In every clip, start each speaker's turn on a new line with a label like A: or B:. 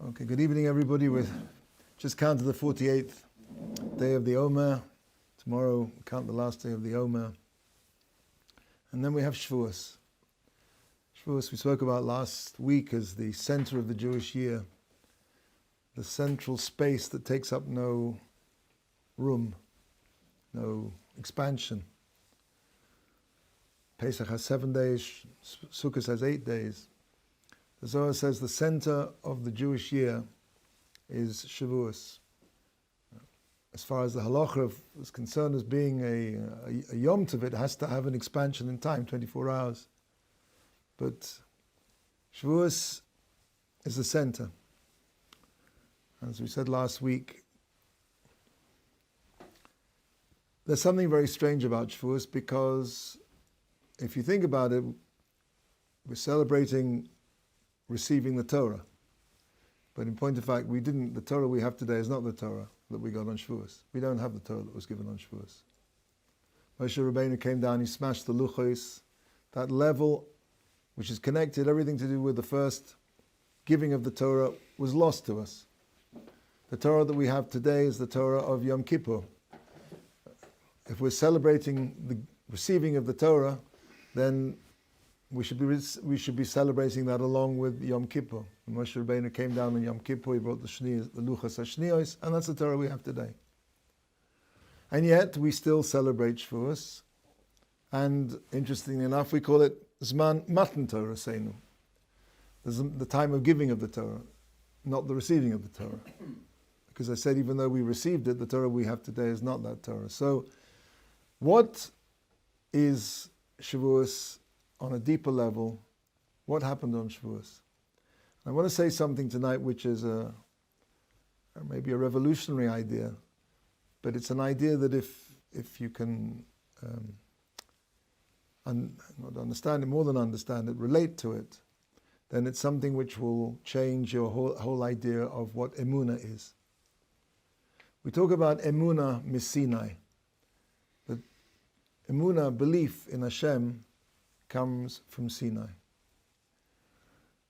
A: Okay, good evening everybody. We've just counted the 48th day of the Omer. Tomorrow we count the last day of the Omer. And then we have Shavuos. Shavuos we spoke about last week as the center of the Jewish year. The central space that takes up no room, no expansion. Pesach has 7 days, Sukkot has 8 days. The Zohar says the center of the Jewish year is Shavuos. As far as the halacha is concerned as being a Yom Tov, it has to have an expansion in time, 24 hours. But Shavuos is the center. As we said last week, there's something very strange about Shavuos because if you think about it, we're celebrating receiving the Torah. But in point of fact, the Torah we have today is not the Torah that we got on Shavuos. We don't have the Torah that was given on Shavuos. Moshe Rabbeinu came down, he smashed the luchos. That level, which is connected, everything to do with the first giving of the Torah, was lost to us. The Torah that we have today is the Torah of Yom Kippur. If we're celebrating the receiving of the Torah, then we should be celebrating that along with Yom Kippur. When Moshe Rabbeinu came down on Yom Kippur, he brought the luchos hashnios, and that's the Torah we have today. And yet we still celebrate Shavuos, and interestingly enough, we call it Zman Matan Torah Seinu, the time of giving of the Torah, not the receiving of the Torah. Because I said even though we received it, the Torah we have today is not that Torah. So what is Shavuos on a deeper level? What happened on Shavuos? I want to say something tonight which is maybe a revolutionary idea, but it's an idea that if you can not understand it, more than understand it, relate to it, then it's something which will change your whole idea of what Emuna is. We talk about Emuna Sinai. That Emuna, belief in Hashem, comes from Sinai.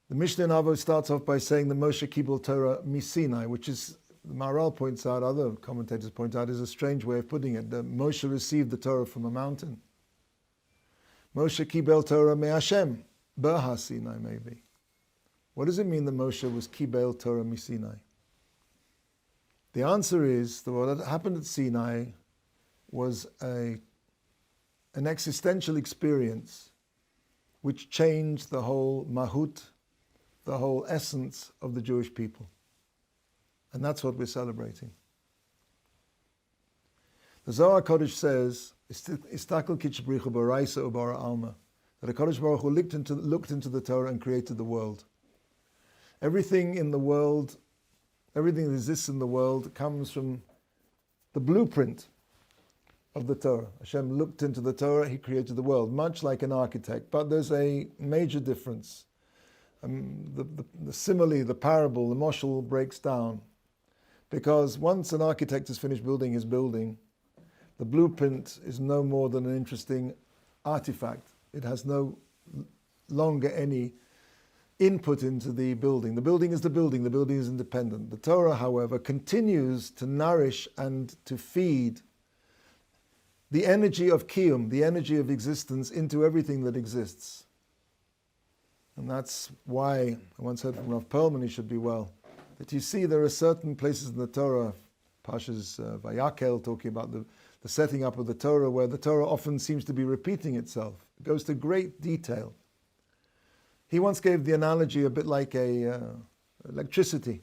A: The Mishnah in Avot starts off by saying the Moshe Kibul Torah Sinai, which is, the Maharal points out, other commentators point out, is a strange way of putting it. That Moshe received the Torah from a mountain. Moshe Kibel Torah me Hashem, Berha Sinai maybe. What does it mean that Moshe was Kibel Torah Sinai? The answer is that what happened at Sinai was an existential experience which changed the whole mahut, the whole essence of the Jewish people. And that's what we're celebrating. The Zohar Kodesh says, Istakal Kitchbricha Baraisa Ubara Alma, that a Kodesh Baruch Hu looked into the Torah and created the world. Everything in the world, everything that exists in the world comes from the blueprint of the Torah. Hashem looked into the Torah, he created the world, much like an architect. But there's a major difference. The simile, the parable, the moshel breaks down. Because once an architect has finished building his building, the blueprint is no more than an interesting artifact. It has no longer any input into the building. The building is the building is independent. The Torah, however, continues to nourish and to feed the energy of kiyum, the energy of existence, into everything that exists. And that's why I once heard from Rav Perlman, he should be well, that you see there are certain places in the Torah, Pashas Vayakel, talking about the setting up of the Torah, where the Torah often seems to be repeating itself. It goes to great detail. He once gave the analogy a bit like electricity,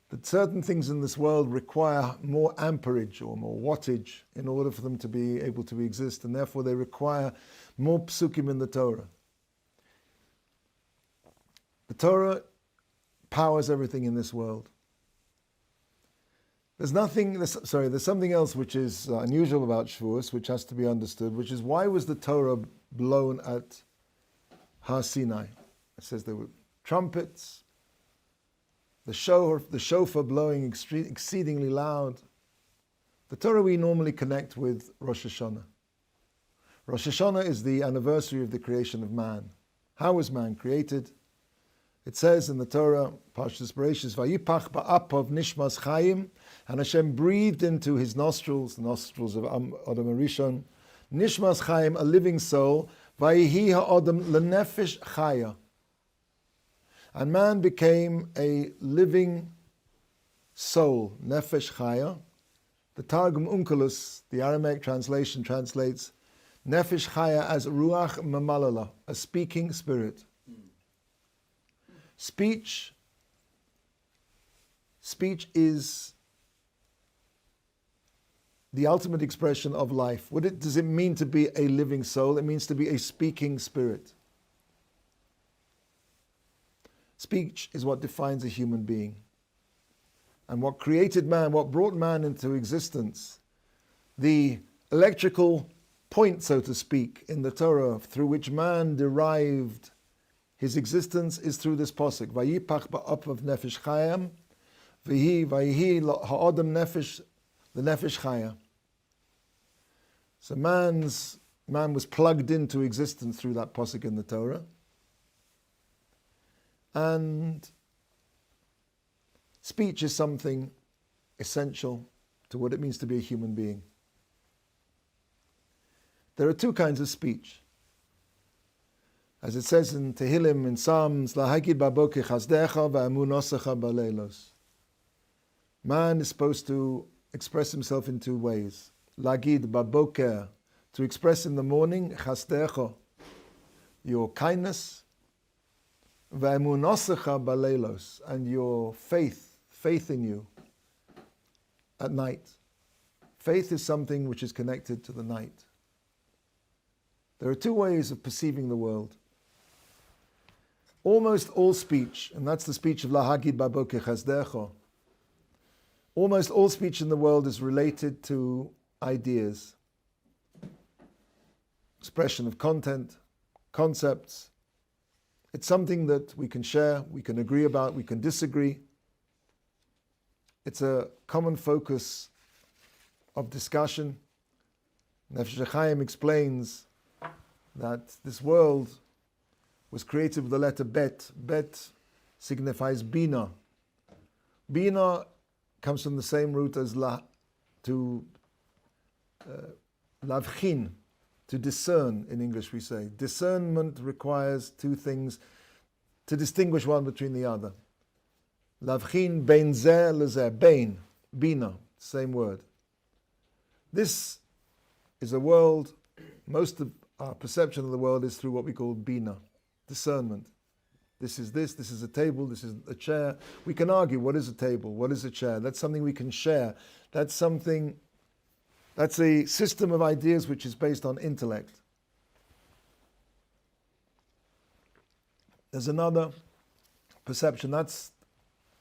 A: that certain things in this world require more amperage or more wattage in order for them to be able to exist, and therefore they require more psukim in the Torah. The Torah powers everything in this world. There's something else which is unusual about Shavuos, which has to be understood, which is why was the Torah blown at Har Sinai? It says there were trumpets, the shofar blowing exceedingly loud. The Torah we normally connect with Rosh Hashanah. Rosh Hashanah is the anniversary of the creation of man. How was man created? It says in the Torah, Parshas Bereshis, Vayipach ba'apov nishmas chayim, and Hashem breathed into his nostrils, the nostrils of Adam Rishon, nishmas chayim, a living soul, vayihi ha'odam lenefesh chaya. And man became a living soul, nefesh chaya. The Targum Onkelos, the Aramaic translation, translates nefesh chaya as ruach mamalala, a speaking spirit. Speech is the ultimate expression of life. Does it mean to be a living soul? It means to be a speaking spirit. Speech is what defines a human being. And what created man, what brought man into existence, the electrical point, so to speak, in the Torah, through which man derived his existence, is through this posuk. Vayipach ba'apav nefesh chayam, vayihi ha'odam nefesh, the nefesh chaya. So man was plugged into existence through that posuk in the Torah. And speech is something essential to what it means to be a human being. There are two kinds of speech. As it says in Tehillim, in Psalms, Lahagid baboker chazdecha va'emunosecha baleilos. Man is supposed to express himself in two ways. Lagid baboker, to express in the morning, chazdecha, your kindness, va'emunosecha baleilos, and your faith in you at night. Faith is something which is connected to the night. There are two ways of perceiving the world. Almost all speech, and that's the speech of Lahagid baboker chazdecha, almost all speech in the world is related to ideas, expression of content, concepts. It's something that we can share, we can agree about, we can disagree. It's a common focus of discussion. Nefesh Chaim explains that this world was created with the letter Bet. Bet signifies Bina. Bina comes from the same root as lavchin, to discern in English we say. Discernment requires two things to distinguish one between the other. Lavchin bein zeh lezeh, bein, Bina, same word. This is a world, most of our perception of the world is through what we call Bina, discernment. This is a table, this is a chair. We can argue, what is a table, what is a chair? That's something we can share. That's a system of ideas which is based on intellect. There's another perception, that's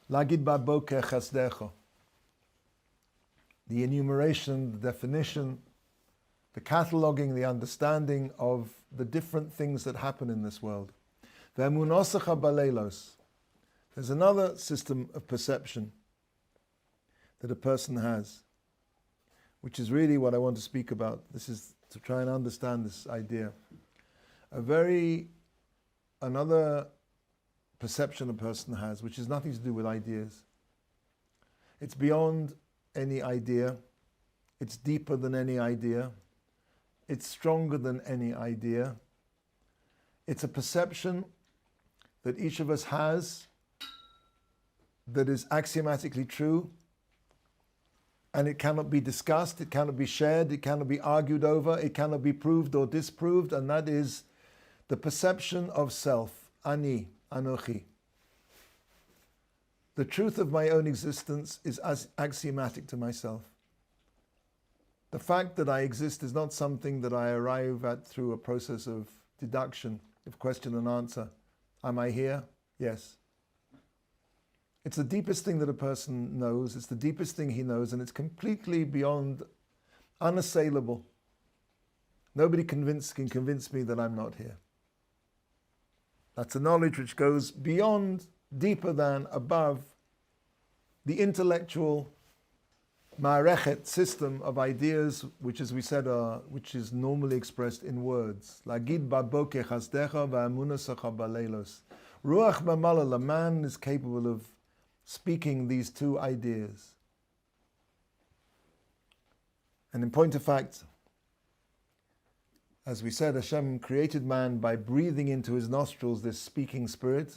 A: Lagid baboker chazdecha. The enumeration, the definition, the cataloging, the understanding of the different things that happen in this world. Ve'emunosecha baleilos. There's another system of perception that a person has, which is really what I want to speak about. This is to try and understand this idea. Another perception a person has, which has nothing to do with ideas. It's beyond any idea. It's deeper than any idea. It's stronger than any idea. It's a perception that each of us has that is axiomatically true, and it cannot be discussed, it cannot be shared, it cannot be argued over, it cannot be proved or disproved, and that is the perception of self, ani, anochi. The truth of my own existence is as axiomatic to myself. The fact that I exist is not something that I arrive at through a process of deduction, of question and answer. Am I here? Yes. It's the deepest thing that a person knows, it's the deepest thing he knows, and it's completely beyond, unassailable. Nobody can convince me that I'm not here. That's a knowledge which goes beyond, deeper than, above the intellectual ma'arechet system of ideas, which, as we said, which is normally expressed in words. Lagid baboker chazdecha va'emunosecha baleilos. Ruach Mamalala, man is capable of speaking these two ideas. And in point of fact, as we said, Hashem created man by breathing into his nostrils this speaking spirit.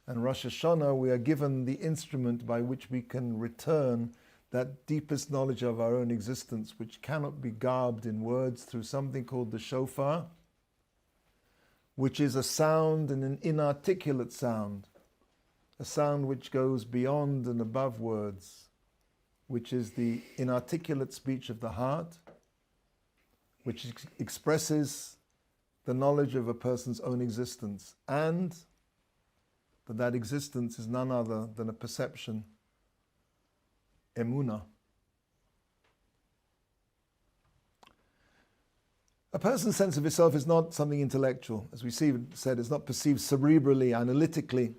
A: And Rosh Hashanah, we are given the instrument by which we can return that deepest knowledge of our own existence, which cannot be garbed in words, through something called the shofar, which is a sound and an inarticulate sound, a sound which goes beyond and above words, which is the inarticulate speech of the heart, which expresses the knowledge of a person's own existence, and that existence is none other than a perception, Emuna. A person's sense of himself is not something intellectual. As we said, it's not perceived cerebrally, analytically.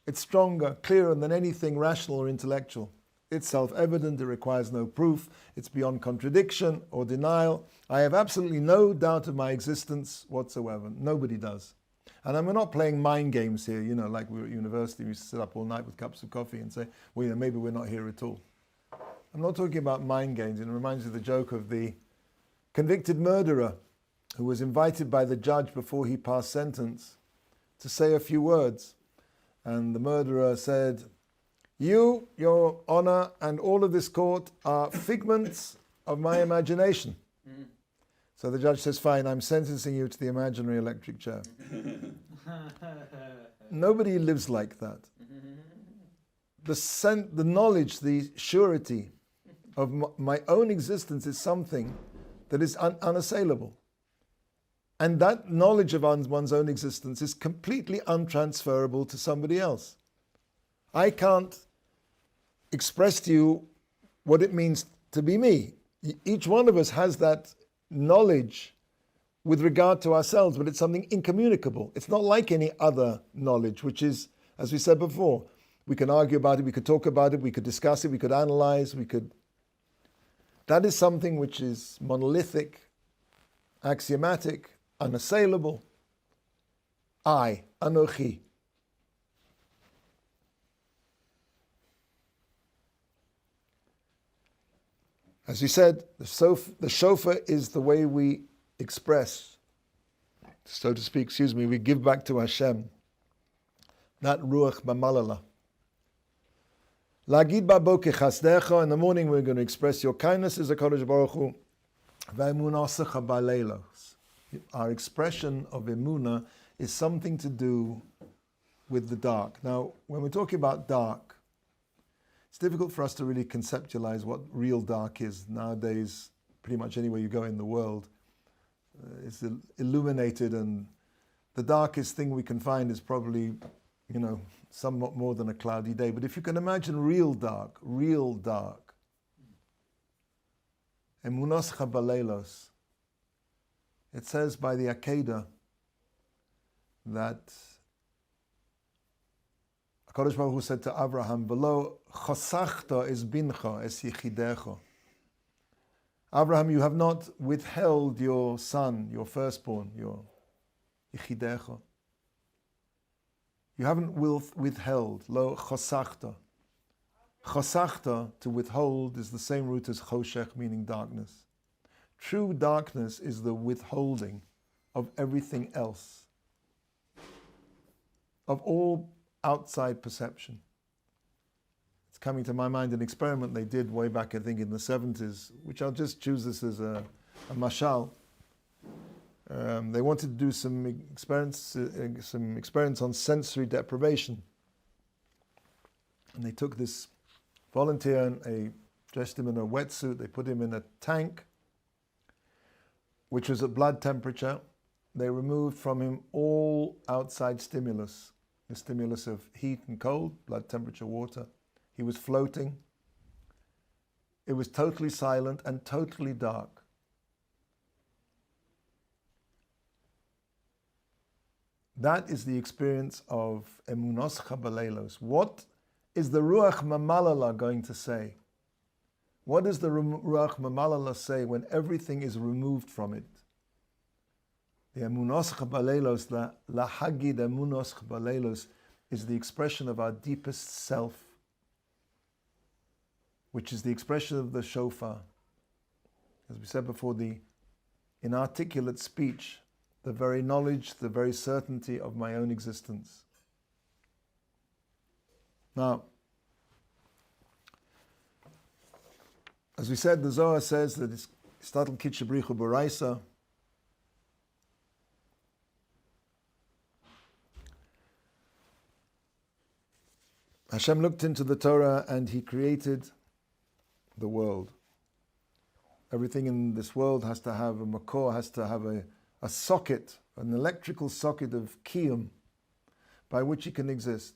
A: It's stronger, clearer than anything rational or intellectual. It's self-evident, it requires no proof, it's beyond contradiction or denial. I have absolutely no doubt of my existence whatsoever. Nobody does. And we're not playing mind games here, like we were at university, we used to sit up all night with cups of coffee and say, well, maybe we're not here at all. I'm not talking about mind games. It reminds me of the joke of the convicted murderer who was invited by the judge before he passed sentence to say a few words. And the murderer said, "You, Your Honor, and all of this court are figments of my imagination." So the judge says, "Fine, I'm sentencing you to the imaginary electric chair." Nobody lives like that. The knowledge, the surety of my own existence is something that is unassailable. And that knowledge of one's own existence is completely untransferable to somebody else. I can't express to you what it means to be me. Each one of us has that knowledge with regard to ourselves, but it's something incommunicable. It's not like any other knowledge, which is, as we said before, we can argue about it, we could talk about it, we could discuss it, we could analyze, that is something which is monolithic, axiomatic, unassailable. I, Anochi. As we said, the shofar is the way we express, so to speak, we give back to Hashem that ruach b'malala. Lagid ba'boker chasdecha, in the morning we're going to express your kindness as a Kodesh Baruch Hu. V'emunasecha ba'leilos. Our expression of emuna is something to do with the dark. Now, when we're talking about dark, it's difficult for us to really conceptualize what real dark is. Nowadays, pretty much anywhere you go in the world, it's illuminated, and the darkest thing we can find is probably, somewhat more than a cloudy day. But if you can imagine real dark, emunas chabaleilos, it says by the Akedah that HaKadosh Baruch Hu said to Abraham, "V'lo chosachta es bincha es yichidecha." Abraham, you have not withheld your son, your firstborn, your yichidecha. You haven't withheld. Lo chosachta. Chosachta, to withhold, is the same root as choshech, meaning darkness. True darkness is the withholding of everything else, of all outside perception. It's coming to my mind an experiment they did way back, I think, in the 70s, which I'll just choose this as a mashal. They wanted to do some experiments on sensory deprivation. And they took this volunteer and they dressed him in a wetsuit, they put him in a tank, which was at blood temperature. They removed from him all outside stimulus, the stimulus of heat and cold, blood temperature, water. He was floating. It was totally silent and totally dark. That is the experience of emunos chabaleilos. What is the ruach mamalala going to say? What does the ruach mamalala say when everything is removed from it? The emunos chabaleilos, la hagid emunos chabaleilos, is the expression of our deepest self, which is the expression of the shofar. As we said before, the inarticulate speech, the very knowledge, the very certainty of my own existence. Now, as we said, the Zohar says that it's Statel Kitchebrichu B'Raisa. Hashem looked into the Torah and He created the world. Everything in this world has to have a makor, has to have a socket, an electrical socket of kiyum by which it can exist.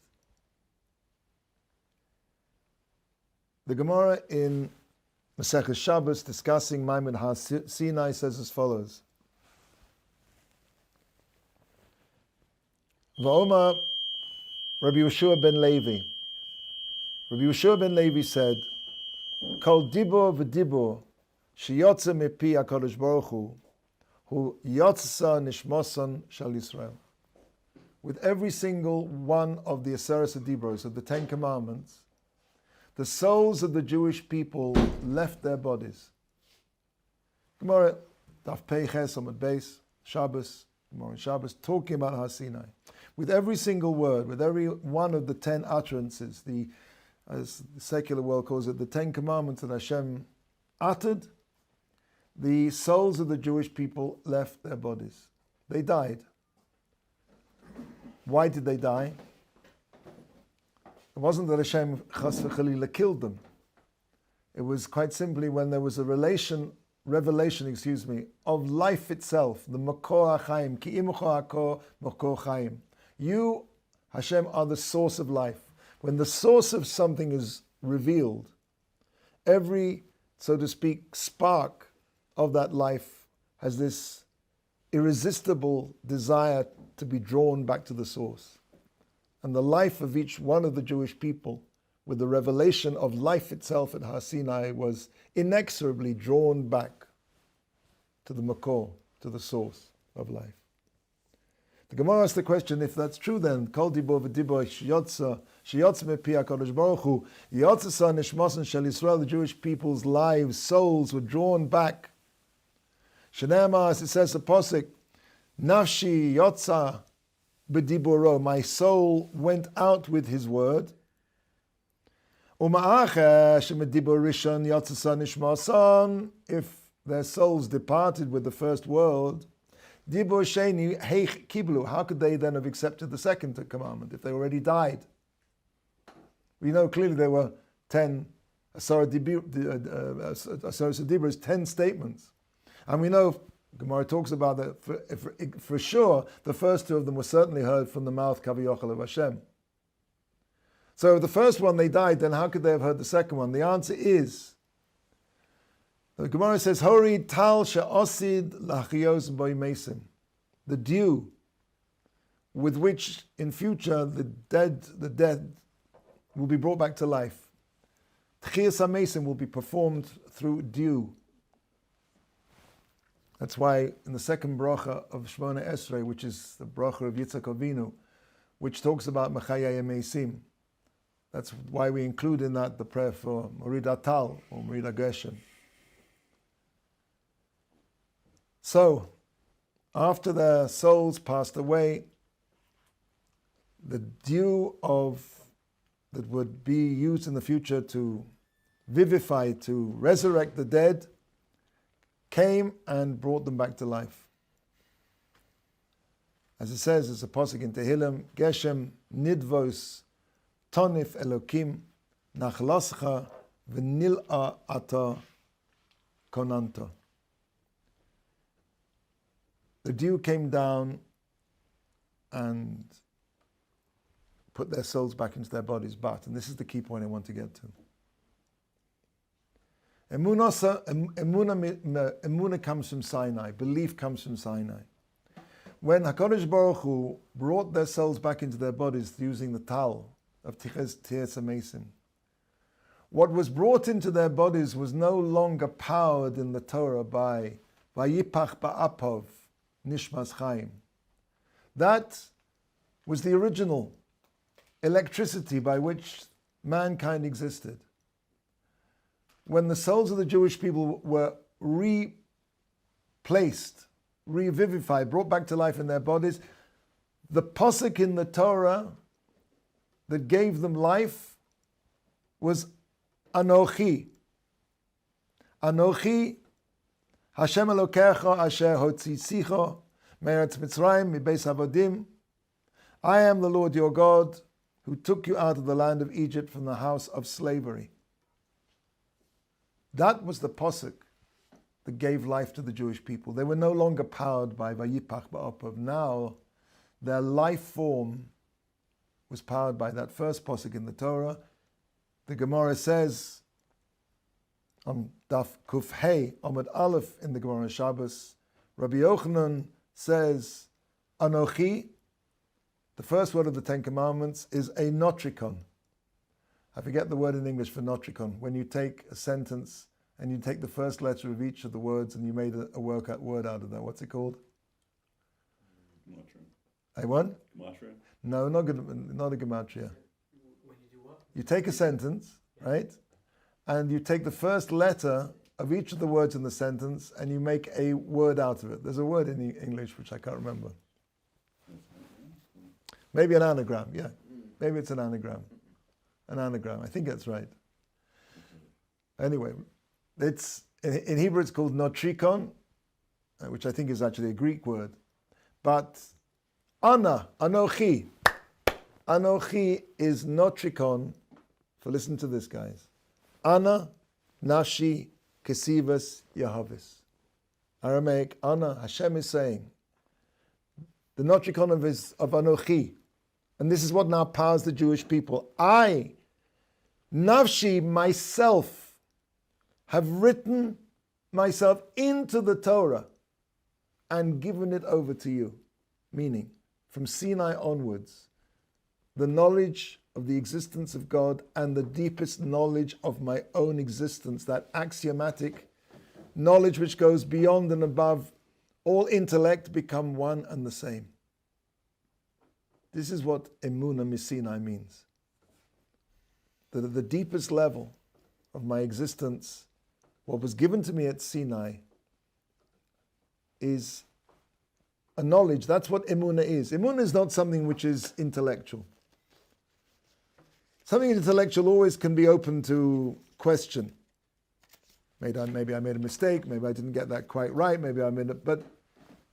A: The Gemara in Masechus Shabbos discussing Maimon Sinai says as follows. Va'oma Rabbi Yeshua ben Levi. Rabbi Yeshua ben Levi said, Kol dibor v'dibor sheyotze mepi HaKadosh Baruch Hu yotza nishmosan shal Yisrael. With every single one of the Aseres HaDibros, of the Ten Commandments, the souls of the Jewish people left their bodies. Gemara, Daf Pei Ches Amud Beis, Shabbos, Gemara Shabbos, talking about Har Sinai. With every single word, with every one of the 10 utterances, as the secular world calls it, the 10 Commandments that Hashem uttered, the souls of the Jewish people left their bodies. They died. Why did they die? It wasn't that Hashem chas v'chalila killed them. It was quite simply when there was a revelation, of life itself, the makor ha'chaim, ki imucho hakor makor chaim. You, Hashem, are the source of life. When the source of something is revealed, every, so to speak, spark of that life has this irresistible desire to be drawn back to the source. And the life of each one of the Jewish people, with the revelation of life itself at Har Sinai, was inexorably drawn back to the makor, to the source of life. The Gemara asks the question, if that's true then, Kol dibor v'dibor sheyotza mepi HaKadosh Baruch Hu, yotza nishmosan shel Yisrael, the Jewish people's lives, souls were drawn back. Shenema, as it says the posik, nafshi yotza b'diboro, my soul went out with his word. Uma'acha shemedibor rishon yotza nishmosan, if their souls departed with the first word, dibor sheni heich kiblu, how could they then have accepted the second commandment if they already died? We know clearly there were 10 Asaras 10 statements. And we know, Gemara talks about that for sure, the first two of them were certainly heard from the mouth Kaviyochel of Hashem. So if the first one they died, then how could they have heard the second one? The answer is, the Gemara says, Hori tal she'osid lachiyos boimesim, the dew with which in future the dead will be brought back to life. Tchiyas HaMesim will be performed through dew. That's why in the second bracha of Shemona Esrei, which is the bracha of Yitzhak Avinu, which talks about Mechayei Meisim, that's why we include in that the prayer for Morid Atal or Morid Geshem. So, after their souls passed away, the dew that would be used in the future to vivify, to resurrect the dead, came and brought them back to life. As it says, it's a pasuk in Tehillim, Geshem nidvos tonif elokim nachlascha v'nil'a ata konanta. The dew came down and put their souls back into their bodies, but, and this is the key point I want to get to, Emuna comes from Sinai, belief comes from Sinai. When HaKadosh Baruch Hu brought their souls back into their bodies using the tal of Tchiyas HaMesim, what was brought into their bodies was no longer powered in the Torah by Vayipach Ba'apov Nishmas Chaim. That was the original electricity by which mankind existed. When the souls of the Jewish people were replaced, revivified, brought back to life in their bodies, the posuk in the Torah that gave them life was Anochi. Anochi, Hashem Elokecha asher hotzitzicha me'eretz Mitzrayim mibeis avodim. I am the Lord your God who took you out of the land of Egypt from the house of slavery. That was the posuk that gave life to the Jewish people. They were no longer powered by Vayipach Ba'apav. Now, their life form was powered by that first posuk in the Torah. The Gemara says, on Daf Kuf Hey, Amud Aleph in the Gemara Shabbos, Rabbi Yochanan says, Anochi, the first word of the Ten Commandments, is a notricon. I forget the word in English for notricon. When you take a sentence and you take the first letter of each of the words and you made a word out of that. What's it called?
B: Gematria.
A: I what?
B: Gematria?
A: No, not a gematria.
C: When you do what?
A: You take a sentence, right? And you take the first letter of each of the words in the sentence and you make a word out of it. There's a word in English which I can't remember. Maybe an anagram, yeah. Maybe it's an anagram. An anagram, I think that's right. Anyway, it's in Hebrew it's called notrikon, which I think is actually a Greek word. But Anochi is notrikon, for listen to this, guys. Ana, Nashi, Kesivas, Yahavis. Aramaic, Ana, Hashem is saying, the notrikon of Anochi, and this is what now powers the Jewish people. I, Nafshi, myself, have written myself into the Torah and given it over to you. Meaning, from Sinai onwards, the knowledge of the existence of God and the deepest knowledge of my own existence, that axiomatic knowledge which goes beyond and above all intellect, become one and the same. This is what Emuna Sinai means. That at the deepest level of my existence, what was given to me at Sinai is a knowledge. That's what Emuna is. Emuna is not something which is intellectual. Something intellectual always can be open to question. Maybe I made a mistake, maybe I didn't get that quite right, maybe I made it, but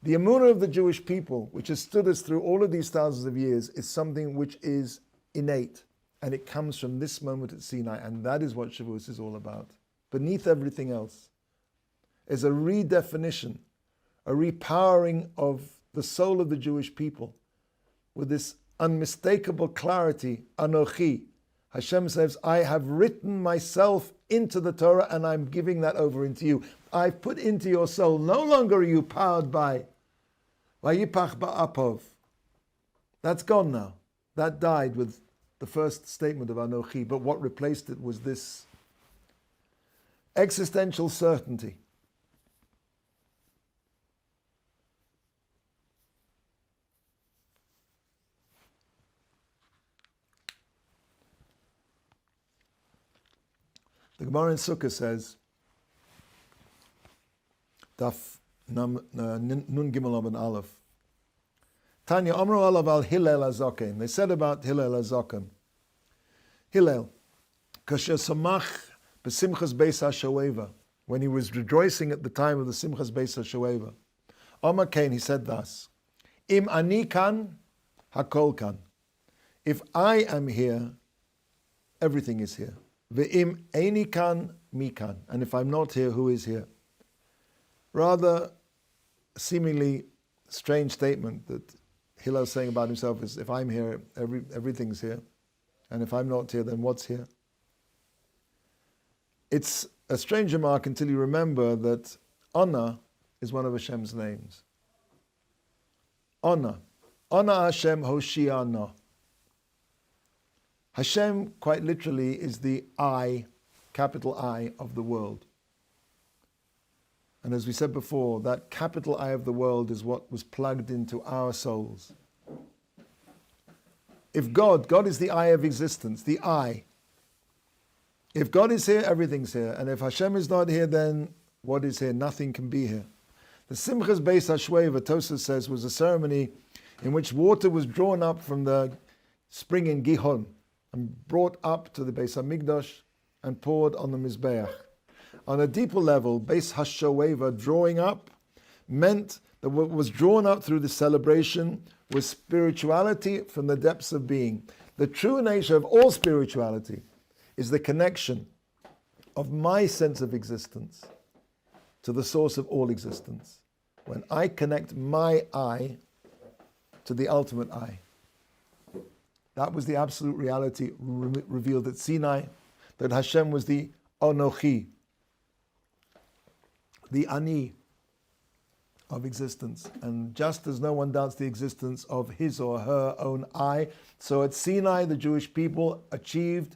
A: the Emuna of the Jewish people, which has stood us through all of these thousands of years, is something which is innate. And it comes from this moment at Sinai, and that is what Shavuos is all about. Beneath everything else is a redefinition, a repowering of the soul of the Jewish people with this unmistakable clarity, Anochi. Hashem says, I have written myself into the Torah and I'm giving that over into you. I've put into your soul, no longer are you powered by Vayipach Ba'apov. That's gone now. That died with the first statement of Anochi, but what replaced it was this existential certainty. The Gemara in Sukkah says, Daf Nun Gimel Amud Aleph, Tanya Amru Alav al Hillel HaZaken. They said about Hillel HaZaken, Hillel, Kasher Samach B'Simchas Beis HaShoeva, when he was rejoicing at the time of the Simchas Beis HaShoeva. Amar Kain, he said thus, Im Ani Kan, Hakol Kan. If I am here, everything is here. Ve'im eini kan, mi kan. And if I'm not here, who is here? Rather seemingly strange statement that Hillel is saying about himself is, if I'm here, everything's here. And if I'm not here, then what's here? It's a strange remark until you remember that Ana is one of Hashem's names. Ana. Ana Hashem Hoshiana. Hashem, quite literally, is the I, capital I, of the world. And as we said before, that capital I of the world is what was plugged into our souls. If God is the eye of existence, the eye. If God is here, everything's here. And if Hashem is not here, then what is here? Nothing can be here. The Simchas Beis HaShveva, Tosfos says, was a ceremony in which water was drawn up from the spring in Gihon and brought up to the Beis HaMikdash and poured on the Mizbeach. On a deeper level, Beis HaShveva, drawing up, meant that what was drawn up through the celebration was spirituality from the depths of being. The true nature of all spirituality is the connection of my sense of existence to the source of all existence. When I connect my I to the ultimate I. That was the absolute reality revealed at Sinai, that Hashem was the Anochi, the Ani of existence. And just as no one doubts the existence of his or her own I, so at Sinai the Jewish people achieved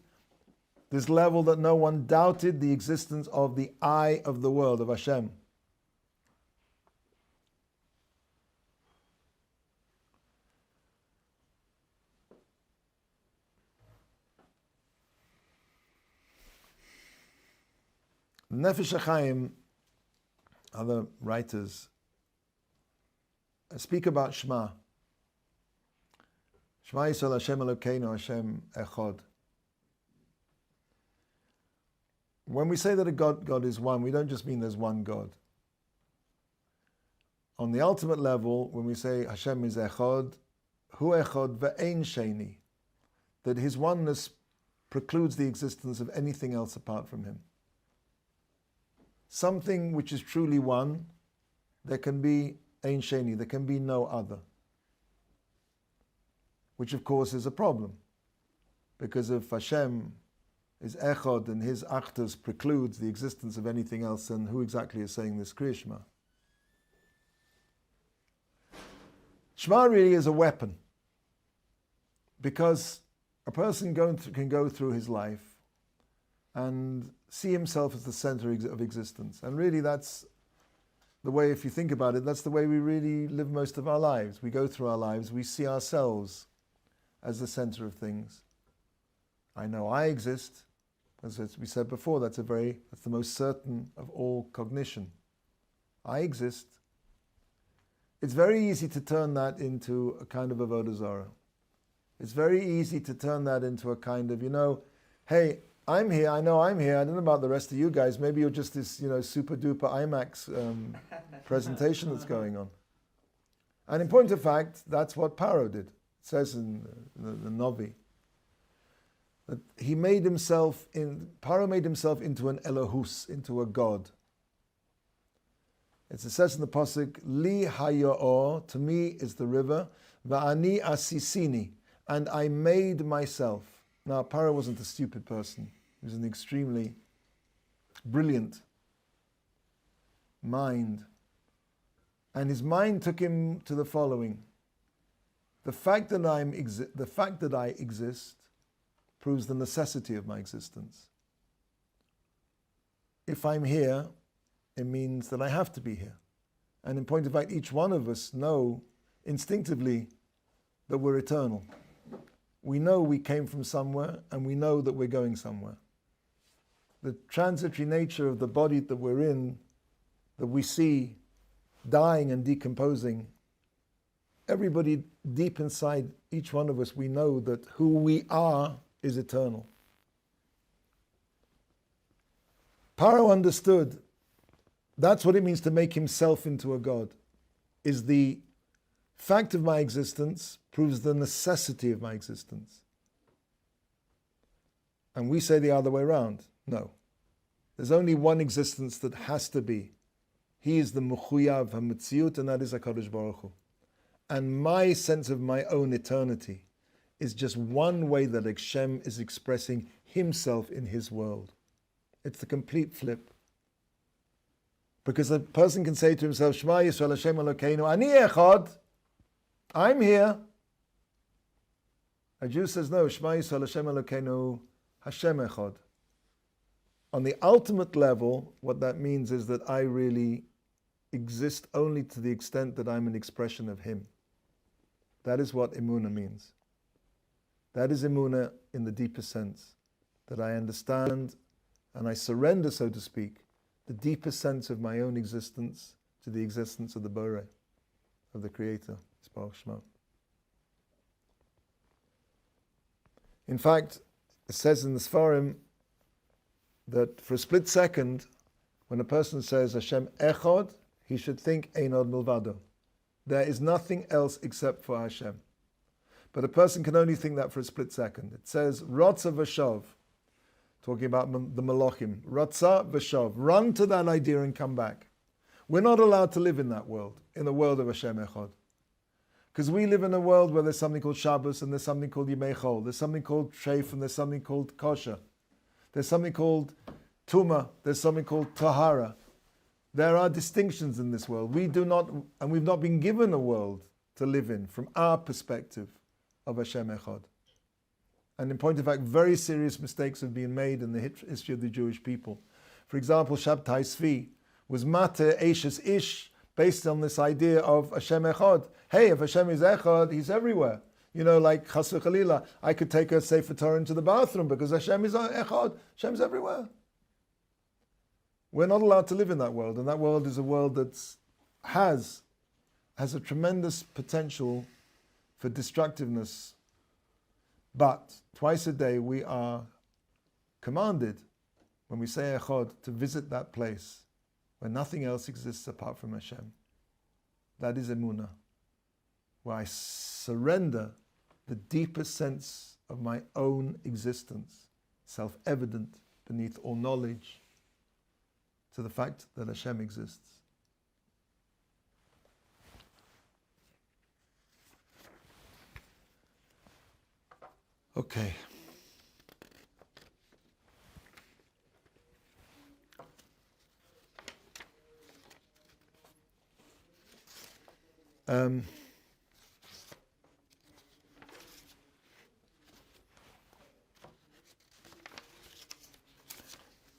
A: this level that no one doubted the existence of the I of the world, of Hashem. Nefesh HaChaim, other writers, speak about Shema. Shema Yisrael Hashem Elokeinu Hashem Echad. When we say that a God is one, we don't just mean there's one God. On the ultimate level, when we say Hashem is Echad, Hu Echad ve'ein Sheni, that his oneness precludes the existence of anything else apart from him. Something which is truly one, there can be Ein Sheni, there can be no other. Which of course is a problem. Because if Hashem is Echad and his Achdus precludes the existence of anything else, then who exactly is saying this Kriya Shema? Shema really is a weapon. Because a person can go through his life and see himself as the center of existence. And really that's the way, if you think about it, that's the way we really live most of our lives. We go through our lives, we see ourselves as the center of things. I know I exist. As we said before, that's the most certain of all cognition. I exist. It's very easy to turn that into a kind of avodah zarah. It's very easy to turn that into a kind of, hey, I'm here, I know I'm here, I don't know about the rest of you guys, maybe you're just this, super duper IMAX presentation that's going on. And in point of fact, that's what Paro did. It says in the Novi, that Paro made himself into an Elohus, into a God. It says in the Pasuk, Li hayo'or, to me is the river, va'ani asisini, and I made myself. Now, Paro wasn't a stupid person. He was an extremely brilliant mind. And his mind took him to the following. The fact that I exist proves the necessity of my existence. If I'm here, it means that I have to be here. And in point of fact, each one of us know instinctively that we're eternal. We know we came from somewhere, and we know that we're going somewhere. The transitory nature of the body that we're in, that we see dying and decomposing, everybody deep inside each one of us, we know that who we are is eternal. Paro understood that's what it means to make himself into a god, is the fact of my existence proves the necessity of my existence. And we say the other way around. No. There's only one existence that has to be. He is the Mechuyav HaMetziut, and that is HaKadosh Baruch Hu. And my sense of my own eternity is just one way that Hashem is expressing himself in his world. It's the complete flip. Because a person can say to himself, Shema Yisrael Hashem Elokeinu, Ani Echad, I'm here. A Jew says, no, Shema Yisrael Hashem Elokeinu, Hashem Echad. On the ultimate level, what that means is that I really exist only to the extent that I'm an expression of him. That is what Emuna means. That is Emuna in the deepest sense, that I understand and I surrender, so to speak, the deepest sense of my own existence to the existence of the Borei, of the Creator. Yisbarach Shmo. In fact, it says in the Sfarim that for a split second, when a person says Hashem Echad, he should think Ein Od Milvado. There is nothing else except for Hashem. But a person can only think that for a split second. It says Rotza V'Shav, talking about the Malachim. Rotza V'Shav, run to that idea and come back. We're not allowed to live in that world, in the world of Hashem Echad. Because we live in a world where there's something called Shabbos and there's something called Yimei Chol, there's something called Treif and there's something called Kosher, there's something called Tuma, there's something called Tahara. There are distinctions in this world. We do not, and we've not been given a world to live in from our perspective of Hashem Echad. And in point of fact, very serious mistakes have been made in the history of the Jewish people. For example, Shabtai Tzvi was Mate Eishes Ish, based on this idea of Hashem Echad. Hey, if Hashem is Echad, He's everywhere. You know, like Chas v'Chalila, I could take a Sefer Torah into the bathroom because Hashem is Echad. Hashem's everywhere. We're not allowed to live in that world, and that world is a world that has a tremendous potential for destructiveness. But twice a day we are commanded, when we say Echad, to visit that place where nothing else exists apart from Hashem. That is Emuna, where I surrender the deepest sense of my own existence, self-evident beneath all knowledge, to the fact that Hashem exists. Okay.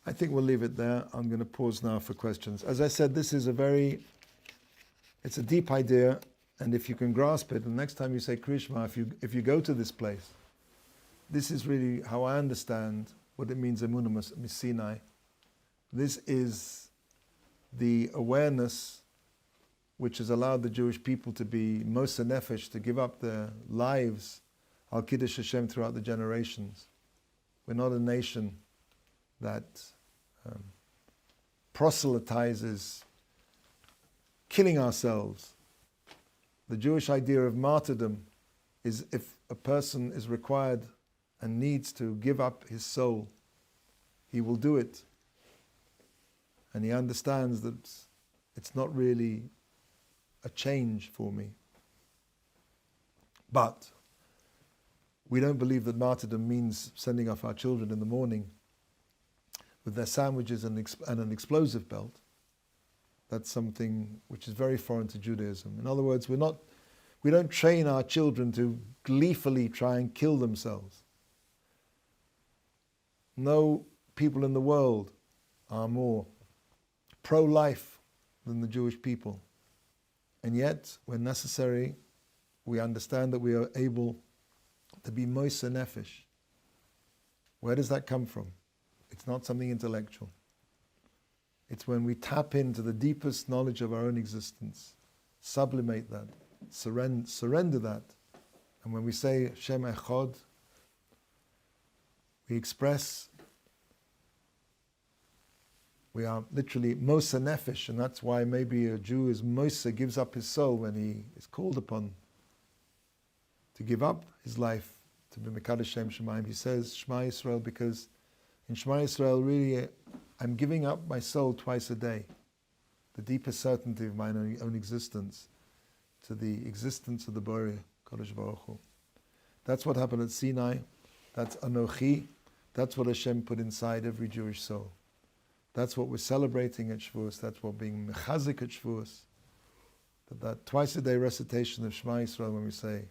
A: I think we'll leave it there. I'm going to pause now for questions. As I said, this is it's a deep idea, and if you can grasp it, the next time you say Krishma, if you go to this place, this is really how I understand what it means, Emuna Sinai. This is the awareness which has allowed the Jewish people to be Moshe Nefesh, to give up their lives, Al Kiddush Hashem, throughout the generations. We're not a nation that proselytizes killing ourselves. The Jewish idea of martyrdom is if a person is required and needs to give up his soul, he will do it. And he understands that it's not really a change for me. But we don't believe that martyrdom means sending off our children in the morning with their sandwiches and an explosive belt. That's something which is very foreign to Judaism. In other words, we don't train our children to gleefully try and kill themselves. No people in the world are more pro-life than the Jewish people. And yet, when necessary, we understand that we are able to be Moshe Nefesh. Where does that come from? It's not something intellectual. It's when we tap into the deepest knowledge of our own existence, sublimate that, surrender that. And when we say Shem Echad, we express, we are literally Moshe Nefesh, and that's why maybe a Jew is Moshe, gives up his soul when he is called upon to give up his life to be Mekadosh Shem Shemaim. He says Shema Yisrael because in Shema Yisrael really I'm giving up my soul twice a day, the deepest certainty of my own existence to the existence of the Borei, Kadosh Baruch Hu. That's what happened at Sinai. That's Anochi. That's what Hashem put inside every Jewish soul. That's what we're celebrating at Shavuos. That's what being mechazik at Shavuos. That twice a day recitation of Shema Yisrael when we say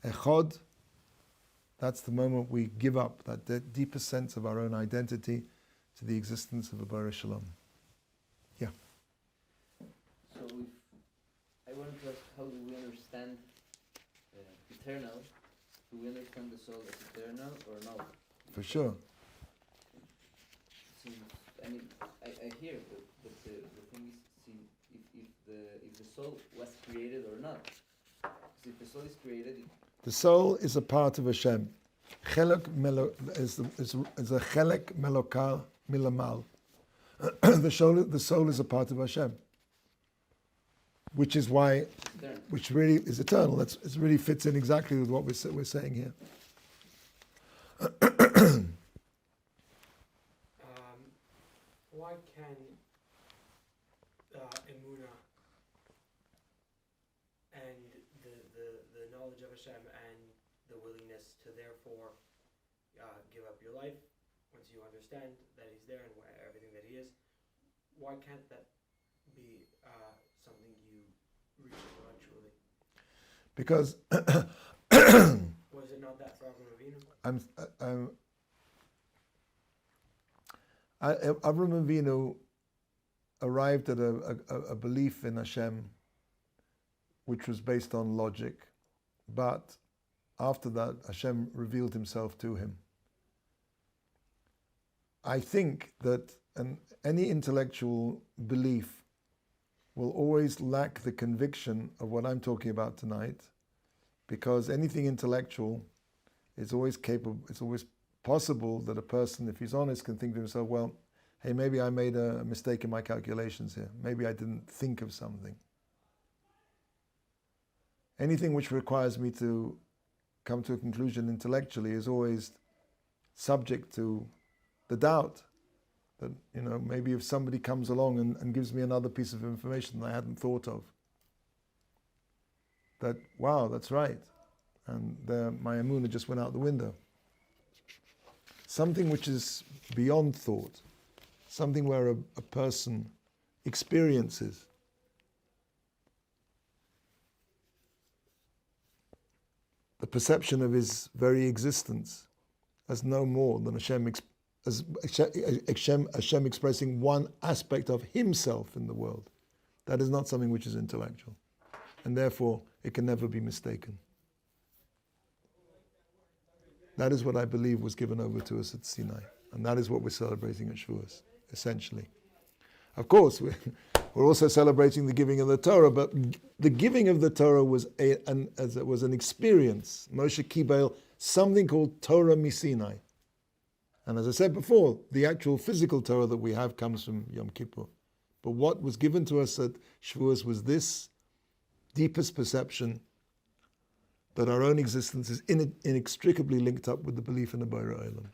A: Echad, that's the moment we give up that deepest sense of our own identity to the existence of a Borei Shalom. Yeah.
B: So I wanted to ask, how do we understand eternal do we understand the soul as eternal or no?
A: For sure.
B: Since, I mean, I hear, but the thing is, see, if the soul was created or not. Because if the soul is created,
A: The soul is a part of Hashem. Is a chelek melokar milamal. The soul is a part of Hashem, which is why, which really is eternal. It really fits in exactly with what we're saying here.
C: Why can Emuna and the knowledge of Hashem and the willingness to therefore give up your life once you understand that He's there and everything that He is, why can't that be something you reach intellectually?
A: Because
C: Was it not that for Avram Avinu?
A: Avram Avinu arrived at a belief in Hashem which was based on logic, but after that Hashem revealed Himself to him. I think that any intellectual belief will always lack the conviction of what I'm talking about tonight, because anything intellectual is always capable, it's always possible that a person, if he's honest, can think to himself, well, hey, maybe I made a mistake in my calculations here. Maybe I didn't think of something. Anything which requires me to come to a conclusion intellectually is always subject to the doubt that, maybe if somebody comes along and gives me another piece of information that I hadn't thought of, that, wow, that's right. And my Emuna just went out the window. Something which is beyond thought, something where a person experiences. The perception of his very existence as no more than Hashem expressing one aspect of Himself in the world. That is not something which is intellectual. And therefore, it can never be mistaken. That is what I believe was given over to us at Sinai. And that is what we're celebrating at Shavuos, essentially. Of course, we're also celebrating the giving of the Torah, but the giving of the Torah was an experience. Moshe Kibel, something called Torah Misinai. And as I said before, the actual physical Torah that we have comes from Yom Kippur. But what was given to us at Shavuos was this deepest perception that our own existence is inextricably linked up with the belief in a Borei Olam.